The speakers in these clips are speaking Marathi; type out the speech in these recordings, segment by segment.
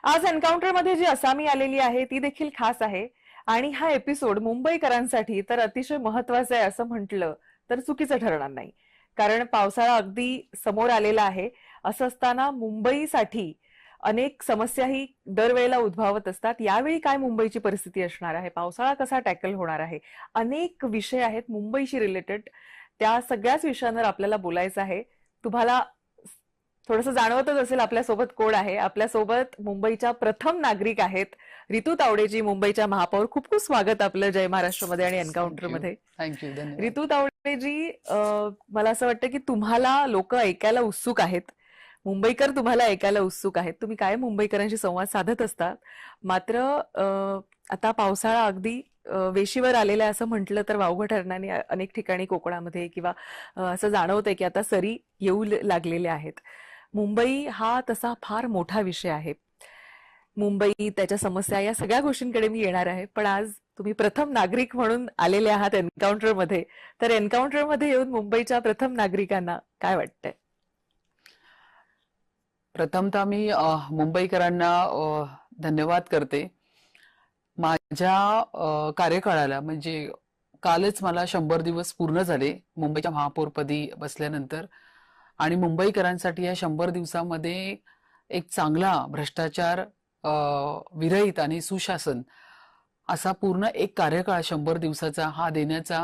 आज एन्काउंटरमध्ये जी असामी आलेली आहे ती देखील खास आहे आणि हा एपिसोड मुंबईकरांसाठी तर अतिशय महत्वाचा आहे असं म्हटलं तर चुकीचं ठरणार नाही. कारण पावसाळा अगदी समोर आलेला आहे. असं असताना मुंबईसाठी अनेक समस्याही दरवेळेला उद्भवत असतात. यावेळी काय मुंबईची परिस्थिती असणार आहे, पावसाळा कसा टॅकल होणार आहे, अनेक विषय आहेत मुंबईशी रिलेटेड. त्या सगळ्याच विषयांवर आपल्याला बोलायचं आहे. तुम्हाला थोडंसं जाणवतच असेल आपल्यासोबत कोण आहे. आपल्यासोबत मुंबईच्या प्रथम नागरिक आहेत रितू तावडेजी, मुंबईच्या महापौर. खूप खूप स्वागत आपलं जय महाराष्ट्रमध्ये आणि एन्काउंटरमध्ये. थँक्यू, धन्यवाद. रितू तावडेजी, मला असं वाटतं की तुम्हाला लोक ऐकायला उत्सुक आहेत, मुंबईकर तुम्हाला ऐकायला उत्सुक आहेत. तुम्ही काय मुंबईकरांशी संवाद साधत असतात. मात्र आता पावसाळा अगदी वेशीवर आलेला आहे असं म्हटलं तर वावगं ठरणार नाही. अनेक ठिकाणी कोकणामध्ये किंवा असं जाणवतंय की आता सरी येऊ लागलेल्या आहेत. मुंबई हा तसा फार मोठा विषय आहे. मुंबई, त्याच्या समस्या, या सगळ्या गोष्टींकडे मी येणार आहे. पण आज तुम्ही प्रथम नागरिक म्हणून आलेले आहात एन्काउंटरमध्ये. तर एन्काउंटरमध्ये येऊन मुंबईच्या प्रथम नागरिकांना काय वाटतंय? प्रथमतः मी मुंबईकरांना धन्यवाद करते. माझ्या कार्यकाळाला म्हणजे कालच मला 100 दिवस पूर्ण झाले मुंबईच्या महापौरपदी बसल्यानंतर. आणि मुंबईकरांसाठी या 100 दिवसामध्ये एक चांगला भ्रष्टाचार विरहित आणि सुशासन असा पूर्ण एक कार्यकाळ 100 दिवसाचा हा देण्याचा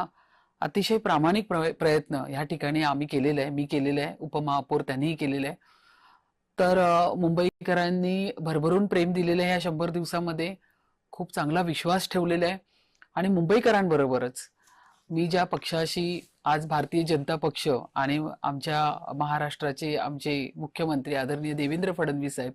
अतिशय प्रामाणिक प्रयत्न या ठिकाणी आम्ही केलेला आहे. मी केलेला आहे, उपमहापौर त्यांनीही केलेला आहे. तर मुंबईकरांनी भरभरून प्रेम दिलेलं आहे. या 100 दिवसामध्ये खूप चांगला विश्वास ठेवलेला आहे. आणि मुंबईकरांबरोबरच मी ज्या पक्षाशी आज भारतीय जनता पक्ष आणि आमच्या महाराष्ट्राचे आमचे मुख्यमंत्री आदरणीय देवेंद्र फडणवीस साहेब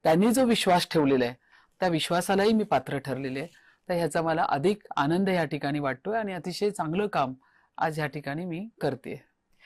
त्यांनी जो विश्वास ठेवलेला आहे त्या विश्वासालाही मी पात्र ठरलेले आहे. तर ह्याचा मला अधिक आनंद या ठिकाणी वाटतोय आणि अतिशय चांगलं काम आज या ठिकाणी मी करते.